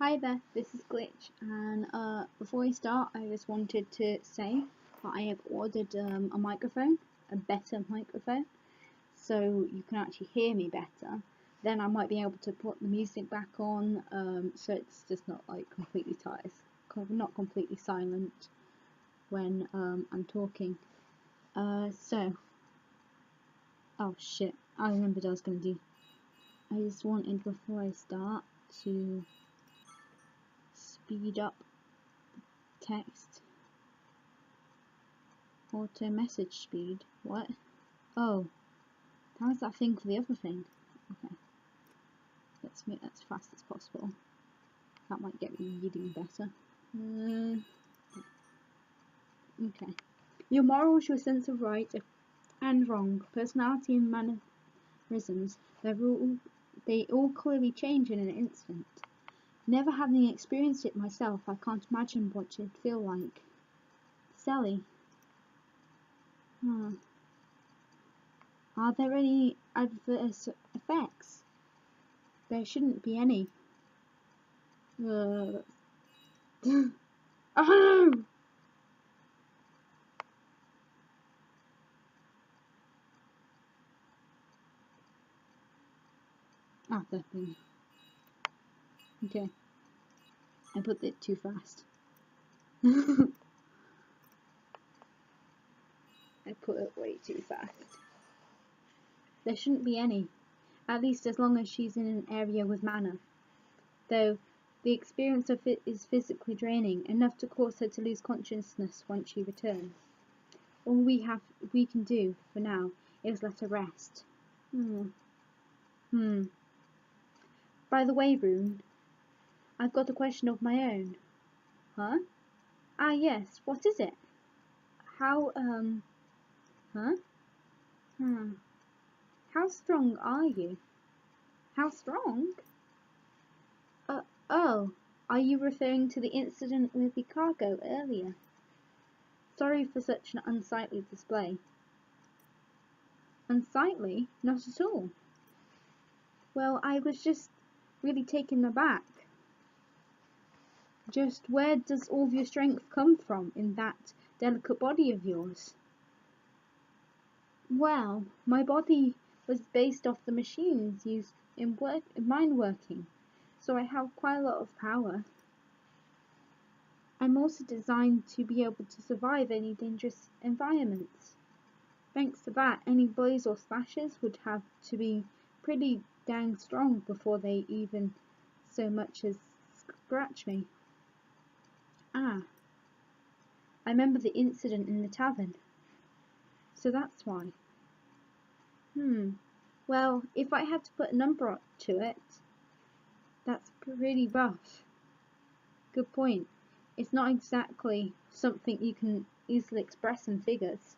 Hi there, this is Glitch, and before we start, I just wanted to say that I have ordered a microphone, a better microphone, so you can actually hear me better. Then I might be able to put the music back on, so it's just not like not completely silent when I'm talking. Oh shit, I remembered I was going to do. I just wanted before I start to speed up text auto message speed. What? Oh, how's that thing for the other thing? Okay, let's make that as fast as possible. That might get me reading better. Okay. Your morals, your sense of right and wrong, personality and mannerisms, they all clearly change in an instant. Never having experienced it myself, I can't imagine what it'd feel like. Sally. Are there any adverse effects? There shouldn't be any. Oh! Ah, that thing. Okay. I put it too fast. I put it way too fast. There shouldn't be any. At least as long as she's in an area with mana. Though, the experience of it is physically draining, enough to cause her to lose consciousness once she returns. All we can do, for now, is let her rest. By the way, Rune, I've got a question of my own. Huh? Ah, yes, what is it? How, huh? How strong are you? How strong? Oh, are you referring to the incident with the cargo earlier? Sorry for such an unsightly display. Unsightly? Not at all. Well, I was just really taken aback. Just where does all of your strength come from in that delicate body of yours? Well, my body was based off the machines used in mine working, so I have quite a lot of power. I'm also designed to be able to survive any dangerous environments. Thanks to that, any blows or slashes would have to be pretty dang strong before they even so much as scratch me. Ah, I remember the incident in the tavern. So that's why. Well, if I had to put a number to it, that's pretty rough. Good point. It's not exactly something you can easily express in figures.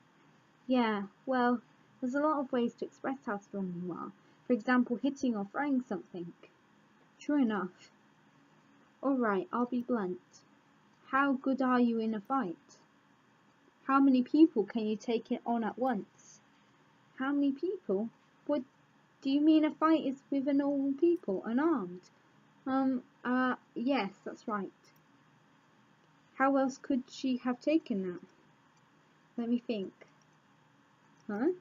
Yeah, well, there's a lot of ways to express how strong you are. For example, hitting or throwing something. True enough. Alright, I'll be blunt. How good are you in a fight? How many people can you take it on at once? How many people? What do you mean a fight is with a normal people, unarmed? Yes, that's right. How else could she have taken that? Let me think. Huh?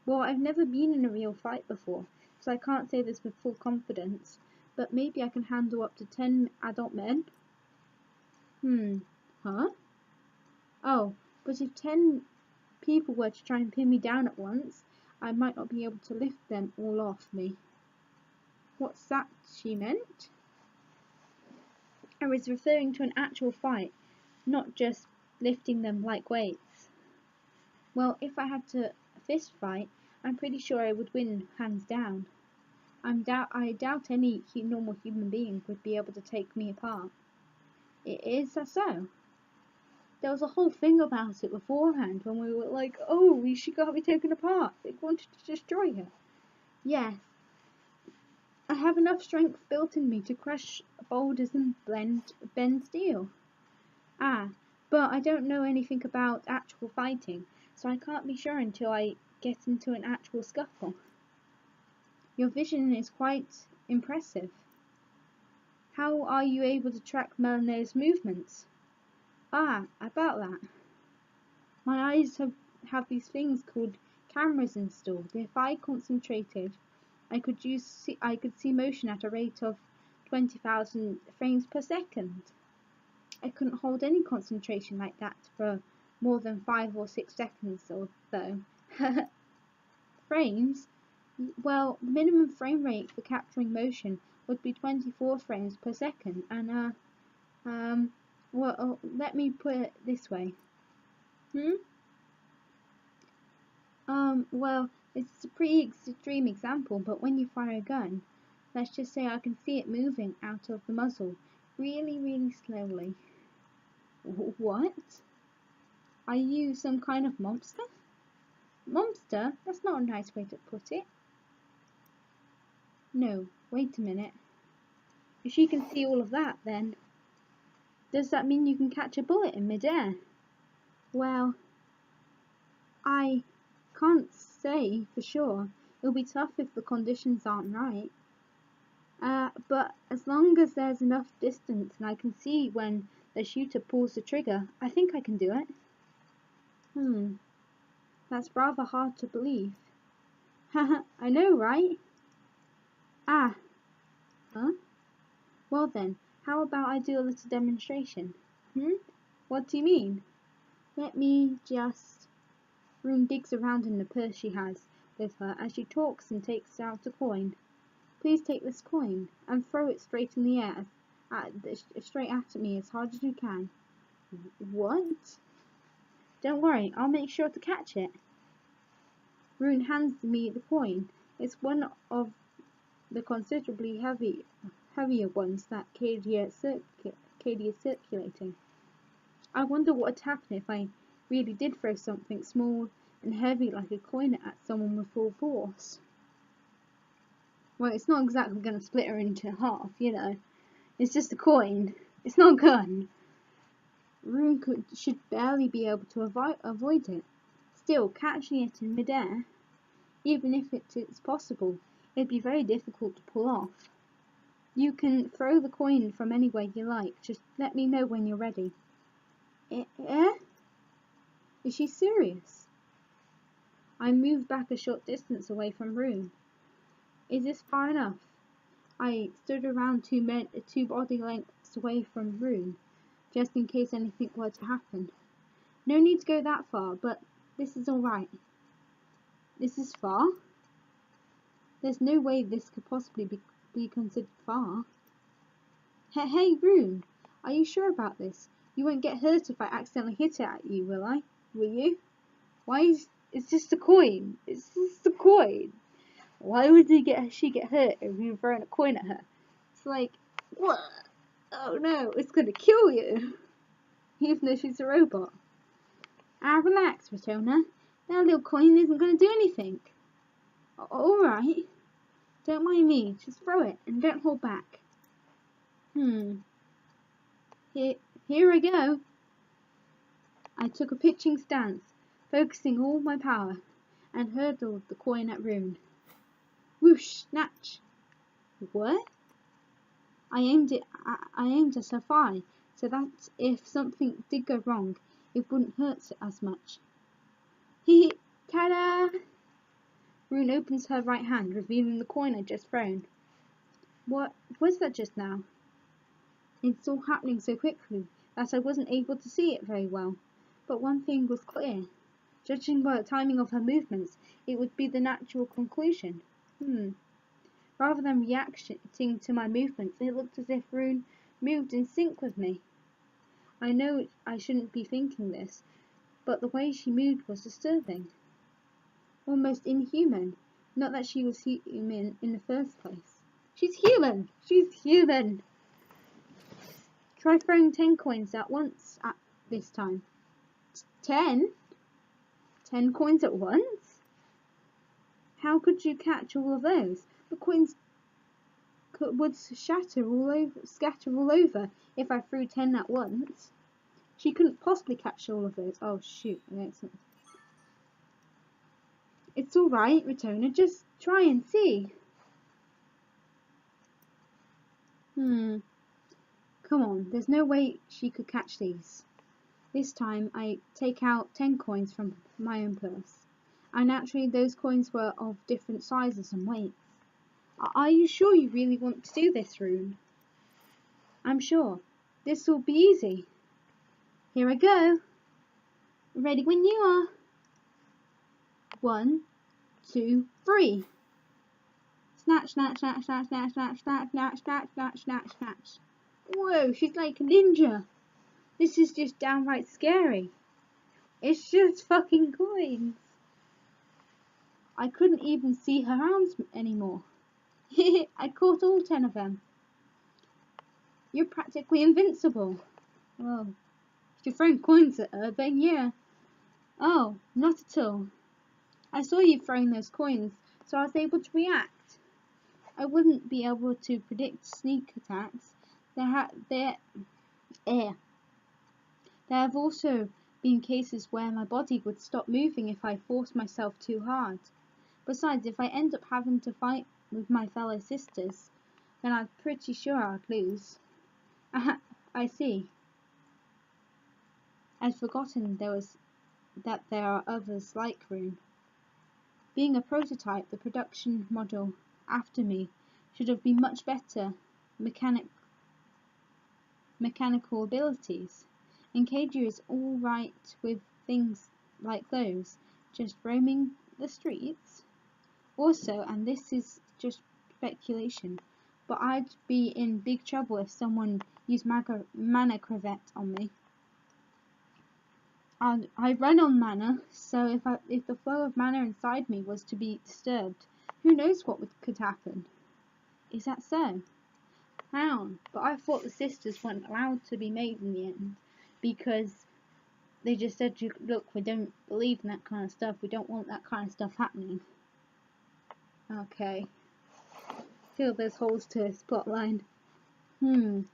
Well, I've never been in a real fight before, so I can't say this with full confidence, but maybe I can handle up to 10 adult men? Huh? Oh, but if 10 people were to try and pin me down at once, I might not be able to lift them all off me. What's that she meant? I was referring to an actual fight, not just lifting them like weights. Well, if I had to fist fight, I'm pretty sure I would win hands down. I doubt any normal human being would be able to take me apart. Is that so? There was a whole thing about it beforehand when we were like, oh, she can't be taken apart. They wanted to destroy her. Yes. I have enough strength built in me to crush boulders and bend steel. Ah, but I don't know anything about actual fighting, so I can't be sure until I get into an actual scuffle. Your vision is quite impressive. How are you able to track Melano's movements? Ah, about that. My eyes have these things called cameras installed. If I concentrated, I could see motion at a rate of 20,000 frames per second. I couldn't hold any concentration like that for more than 5 or 6 seconds or so. Frames? Well, the minimum frame rate for capturing motion would be 24 frames per second, and well, let me put it this way. Well, it's a pretty extreme example, but when you fire a gun, let's just say I can see it moving out of the muzzle really, really slowly. What? Are you some kind of monster? Monster? That's not a nice way to put it. No, wait a minute. If she can see all of that, then does that mean you can catch a bullet in midair? Well, I can't say for sure. It'll be tough if the conditions aren't right. But as long as there's enough distance and I can see when the shooter pulls the trigger, I think I can do it. That's rather hard to believe. Haha, I know, right? Ah. Huh? Well then, how about I do a little demonstration? What do you mean? Let me just... Rune digs around in the purse she has with her as she talks and takes out a coin. Please take this coin and throw it straight in the air, straight at me as hard as you can. What? Don't worry, I'll make sure to catch it. Rune hands me the coin. It's one of the considerably heavier ones that Cadia is circulating. I wonder what would happen if I really did throw something small and heavy like a coin at someone with full force. Well, it's not exactly going to split her into half, you know. It's just a coin. It's not a gun. Rune should barely be able to avoid it. Still, catching it in midair, even if it's possible, it'd be very difficult to pull off. You can throw the coin from anywhere you like. Just let me know when you're ready. Eh? Is she serious? I moved back a short distance away from Rune. Is this far enough? I stood around two body lengths away from Rune, just in case anything were to happen. No need to go that far, but this is alright. This is far? There's no way this could possibly be considered far. Hey, Rune, are you sure about this? You won't get hurt if I accidentally hit it at you, will I? Will you? It's just a coin. It's just a coin. Why would she get hurt if you were throwing a coin at her? It's like, what? Oh no, it's gonna kill you. Even though she's a robot. Relax, Ratona. That little coin isn't gonna do anything. Alright. Don't mind me. Just throw it and don't hold back. Here I go. I took a pitching stance, focusing all my power, and hurled the coin at Rune. Whoosh! Snatch! What? I aimed at her thigh, so that if something did go wrong, it wouldn't hurt as much. Ta-da! Rune opens her right hand, revealing the coin I'd just thrown. What was that just now? It's all happening so quickly that I wasn't able to see it very well. But one thing was clear. Judging by the timing of her movements, it would be the natural conclusion. Rather than reacting to my movements, it looked as if Rune moved in sync with me. I know I shouldn't be thinking this, but the way she moved was disturbing. Almost inhuman. Not that she was human in the first place. She's human! She's human! Try throwing 10 coins at once at this time. 10? 10 coins at once? How could you catch all of those? The coins would scatter all over if I threw 10 at once. She couldn't possibly catch all of those. Oh shoot, excellent. It's alright, Ratona, just try and see. Come on, there's no way she could catch these. This time I take out 10 coins from my own purse. And naturally those coins were of different sizes and weights. Are you sure you really want to do this, Rune? I'm sure. This will be easy. Here I go. Ready when you are. 1, 2, 3. Snatch, snatch, snatch, snatch, snatch, snatch, snatch, snatch, snatch, snatch, snatch, snatch. Whoa, she's like a ninja. This is just downright scary. It's just fucking coins. I couldn't even see her arms anymore. I caught all 10 of them. You're practically invincible. Well, if you're throwing coins at her, then yeah. Oh, not at all. I saw you throwing those coins, so I was able to react. I wouldn't be able to predict sneak attacks. There have also been cases where my body would stop moving if I forced myself too hard. Besides, if I end up having to fight with my fellow sisters, then I'm pretty sure I'd lose. I see. I'd forgotten that there are others like Rune. Being a prototype, the production model after me should have been much better mechanical abilities. And Keiju is all right with things like those, just roaming the streets. Also, and this is just speculation, but I'd be in big trouble if someone used mana crevette on me. I run on mana, so if the flow of mana inside me was to be disturbed, who knows what could happen? Is that so? How? But I thought the sisters weren't allowed to be made in the end, because they just said, look, we don't believe in that kind of stuff, we don't want that kind of stuff happening. Okay. Feel there's holes to this plotline. Rune,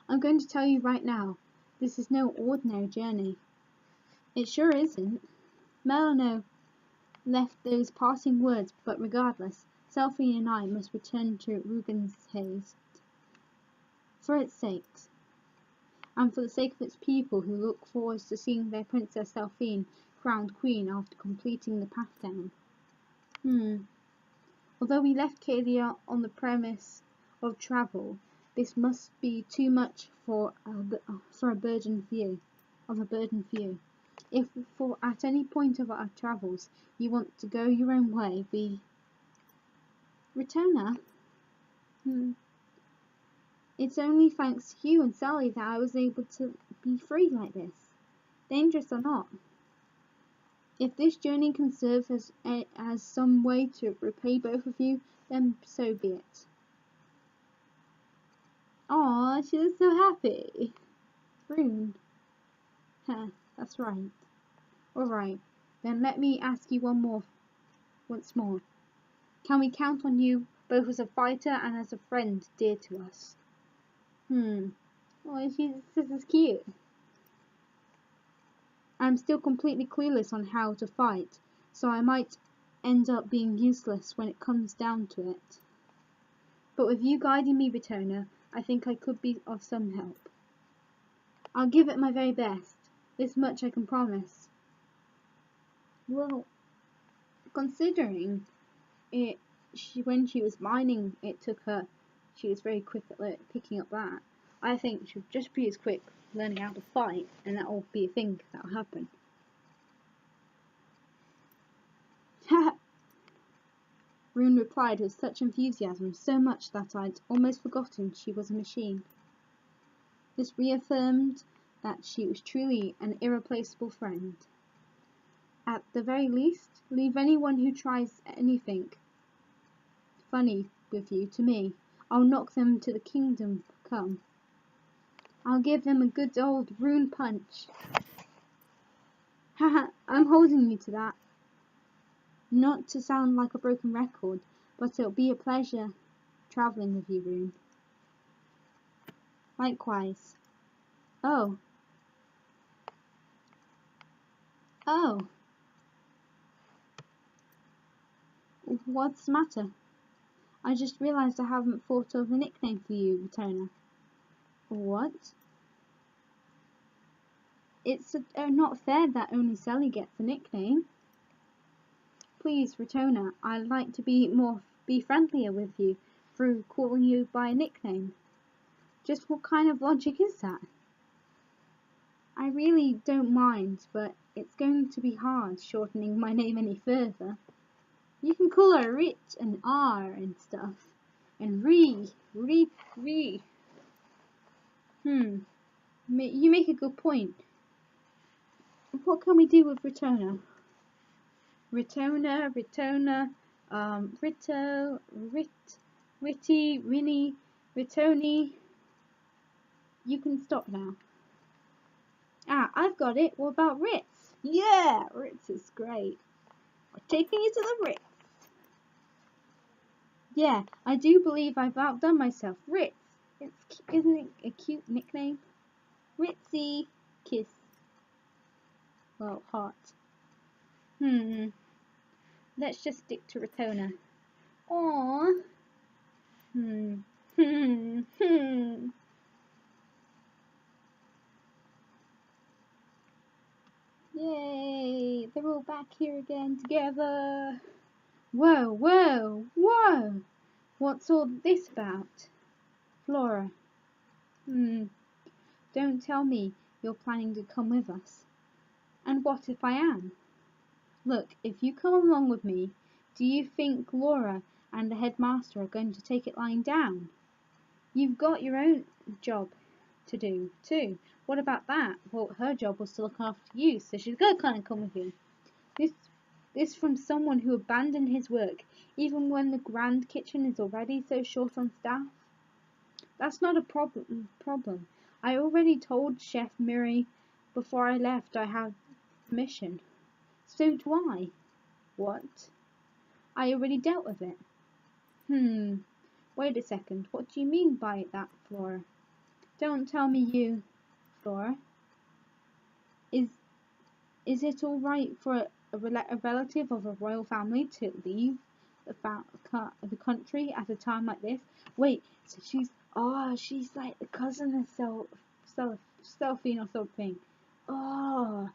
I'm going to tell you right now, this is no ordinary journey. It sure isn't. Melano left those parting words, but regardless, Selphie and I must return to Rugenhaze. For its sakes, and for the sake of its people who look forward to seeing their Princess Selphine crowned queen after completing the path down. Although we left Kalia on the premise of travel, this must be too much for a burdened few. If at any point of our travels you want to go your own way, we return her. It's only thanks to you and Sally that I was able to be free like this, dangerous or not. If this journey can serve as some way to repay both of you, then so be it. Aw, she looks so happy. Rune. That's right. Alright, then let me ask you once more. Can we count on you both as a fighter and as a friend dear to us? Oh, this is cute. I'm still completely clueless on how to fight, so I might end up being useless when it comes down to it. But with you guiding me, Retona, I think I could be of some help. I'll give it my very best. This much I can promise. Well, considering when she was mining, it took her, she was very quick at picking up that. I think she'll just be as quick learning how to fight, and that will be a thing that will happen. Rune replied with such enthusiasm, so much that I'd almost forgotten she was a machine. This reaffirmed that she was truly an irreplaceable friend. At the very least, leave anyone who tries anything funny with you to me. I'll knock them to the kingdom come. I'll give them a good old Rune punch. Haha, I'm holding you to that. Not to sound like a broken record, but it'll be a pleasure travelling with you, Rune. Likewise. Oh. What's the matter? I just realised I haven't thought of a nickname for you, Retona. What? It's not fair that only Sally gets a nickname. Please, Retona, I'd like to be friendlier with you through calling you by a nickname. Just what kind of logic is that? I really don't mind, but it's going to be hard shortening my name any further. You can call her Rich and R and stuff. And Ree. You make a good point. What can we do with Retona? Retona, Rito, Ritty, Rinny, Ritoni. You can stop now. Ah, I've got it. What about Ritz? Yeah, Ritz is great. We're taking you to the Ritz. Yeah, I do believe I've outdone myself. Ritz. Isn't it a cute nickname? Ritzy. Kiss. Well, heart. Let's just stick to Retona. Aww. Yay! They're all back here again together. Whoa! What's all this about? Flora. Don't tell me you're planning to come with us. And what if I am? Look, if you come along with me, do you think Laura and the headmaster are going to take it lying down? You've got your own job to do too. What about that? Well, her job was to look after you, so she's got to kind of come with you. This from someone who abandoned his work, even when the grand kitchen is already so short on staff. That's not a problem. I already told Chef Murray before I left I had permission. So do I. What? I already dealt with it. Wait a second. What do you mean by that, Flora? Don't tell me you... Flora? Is it all right for a relative of a royal family to leave the country at a time like this? Wait, so she's like the cousin of Delphine or something. Oh,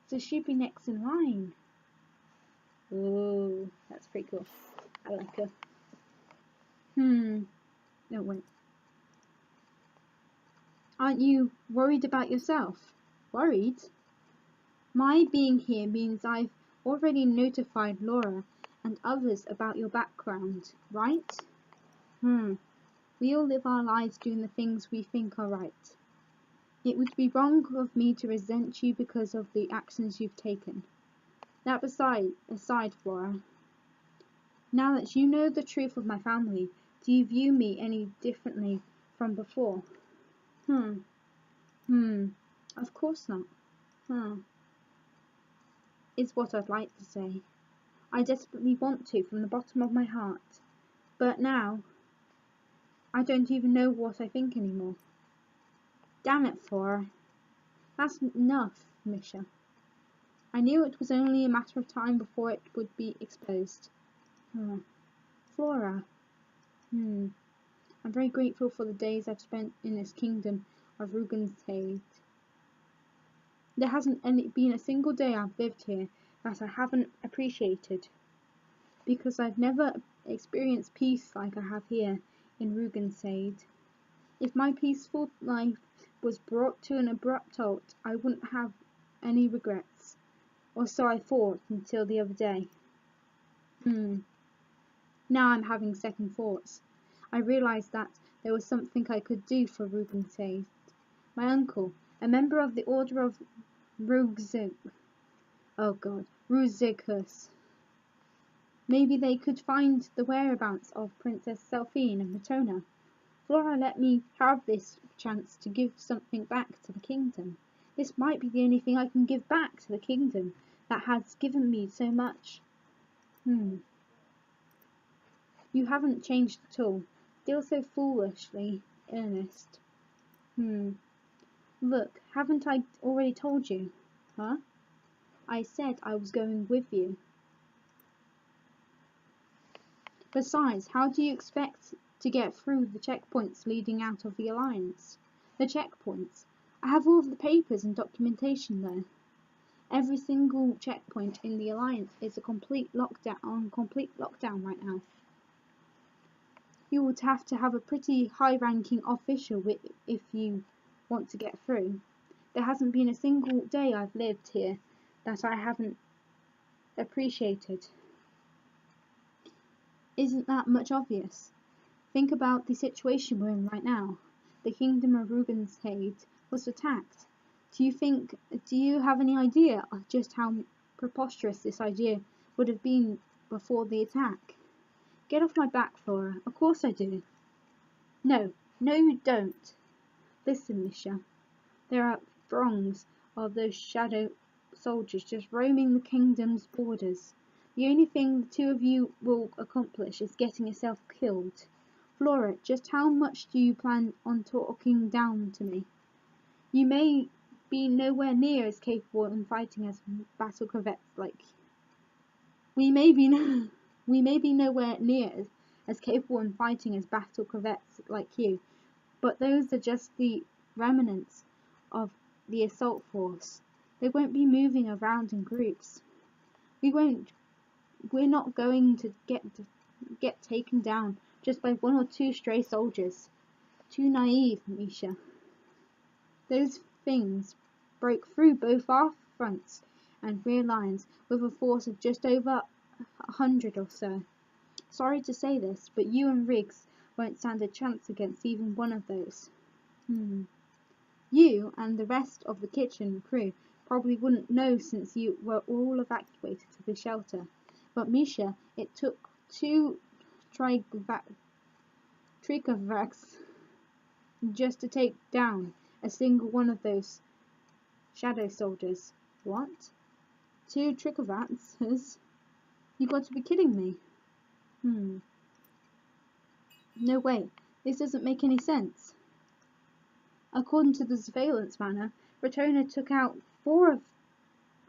so she'd be next in line. Oh, that's pretty cool. I like her. No, wait. Aren't you worried about yourself? Worried? My being here means I've already notified Laura and others about your background, right? We all live our lives doing the things we think are right. It would be wrong of me to resent you because of the actions you've taken. That aside, Flora, now that you know the truth of my family, do you view me any differently from before? Of course not. Is what I'd like to say. I desperately want to from the bottom of my heart. But now, I don't even know what I think anymore. Damn it, Flora. That's enough, Misha. I knew it was only a matter of time before it would be exposed. Flora. I'm very grateful for the days I've spent in this kingdom of Rugenshade. There hasn't been a single day I've lived here that I haven't appreciated, because I've never experienced peace like I have here in Rugenshade. If my peaceful life was brought to an abrupt halt, I wouldn't have any regrets, or so I thought until the other day. Now I'm having second thoughts. I realised that there was something I could do for Rugenshade. My uncle, a member of the Order of Ruzikus. Maybe they could find the whereabouts of Princess Delphine and Retona. Flora let me have this chance to give something back to the kingdom. This might be the only thing I can give back to the kingdom that has given me so much. You haven't changed at all. Still so foolishly earnest. Look, haven't I already told you? Huh? I said I was going with you. Besides, how do you expect to get through the checkpoints leading out of the Alliance? The checkpoints. I have all of the papers and documentation there. Every single checkpoint in the Alliance is a complete lockdown right now. You would have to have a pretty high-ranking official if you want to get through. There hasn't been a single day I've lived here that I haven't appreciated. Isn't that much obvious? Think about the situation we're in right now. The kingdom of Rubenshade was attacked. Do you have any idea of just how preposterous this idea would have been before the attack? Get off my back, Flora. Of course I do. No, you don't. Listen, Misha. There are throngs of those shadow soldiers just roaming the kingdom's borders. The only thing the two of you will accomplish is getting yourself killed. Flora, just how much do you plan on talking down to me? You may be nowhere near as capable in fighting as battle corvettes like we may be nowhere near as capable in fighting as battle corvettes like you, but those are just the remnants of the assault force. They won't be moving around in groups. We're not going to get taken down just by one or two stray soldiers. Too naive, Misha. Those things broke through both our fronts and rear lines with a force of just over 100 or so. Sorry to say this, but you and Riggs won't stand a chance against even one of those. You and the rest of the kitchen crew probably wouldn't know since you were all evacuated to the shelter. But Misha, it took two Trikovaks just to take down a single one of those shadow soldiers. What? Two Trikovats? You got to be kidding me. No way. This doesn't make any sense. According to the surveillance manor, Ratona took out 4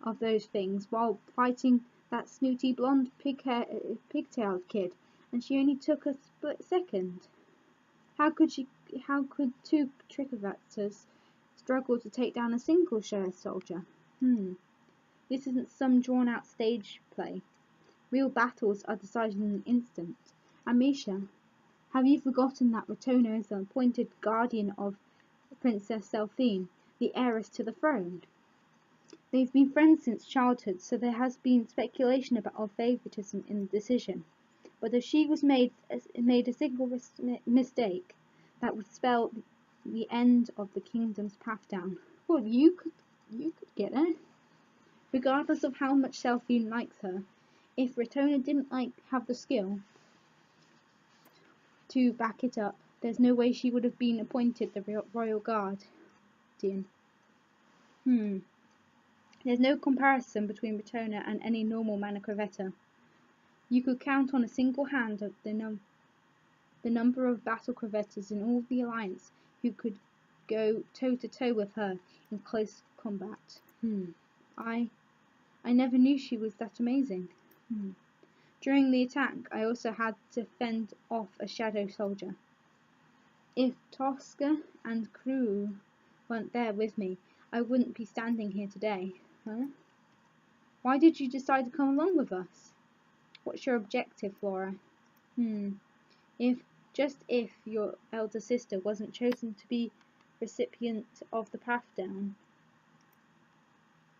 of those things while fighting that snooty blonde pigtailed kid, and she only took a split second. How could 2 Trikovats struggle to take down a single shadow soldier? This isn't some drawn-out stage play. Real battles are decided in an instant. Amisha, have you forgotten that Ratona is the appointed guardian of Princess Selphine, the heiress to the throne? They've been friends since childhood, so there has been speculation of favoritism in the decision. But if she was made a single mistake, that would spell the end of the kingdom's path down. Well, you could get it. Regardless of how much Selphine likes her, if Ratona didn't have the skill to back it up, there's no way she would have been appointed the royal guardian. There's no comparison between Ratona and any normal Manacravetta. You could count on a single hand of the number of battle corvettas in all the Alliance who could go toe-to-toe with her in close combat. I never knew she was that amazing. During the attack, I also had to fend off a shadow soldier. If Tosca and crew weren't there with me, I wouldn't be standing here today. Why did you decide to come along with us? What's your objective, Flora? If your elder sister wasn't chosen to be recipient of the path down,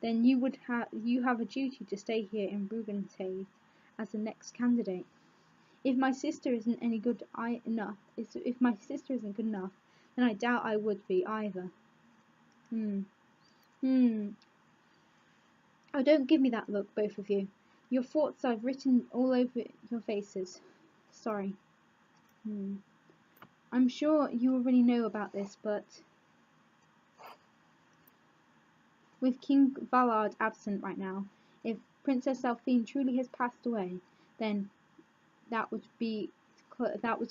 then you have a duty to stay here in Rubenshade as the next candidate. If my sister isn't good enough, then I doubt I would be either. Oh, don't give me that look, both of you. Your thoughts I've written all over your faces. Sorry. I'm sure you already know about this, but with King Vallard absent right now, if Princess Selphine truly has passed away, then that would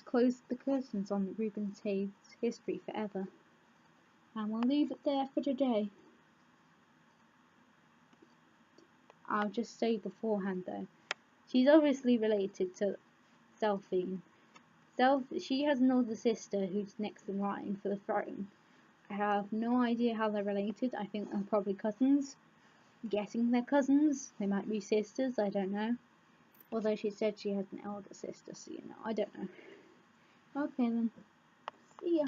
close the curtains on Rubenshade's history forever. And we'll leave it there for today. I'll just say beforehand though, she's obviously related to Delphine. She has an older sister who's next in line for the throne. I have no idea how they're related. I think they're probably cousins. I'm guessing they're cousins. They might be sisters, I don't know. Although she said she has an elder sister, so I don't know. Okay then. See ya.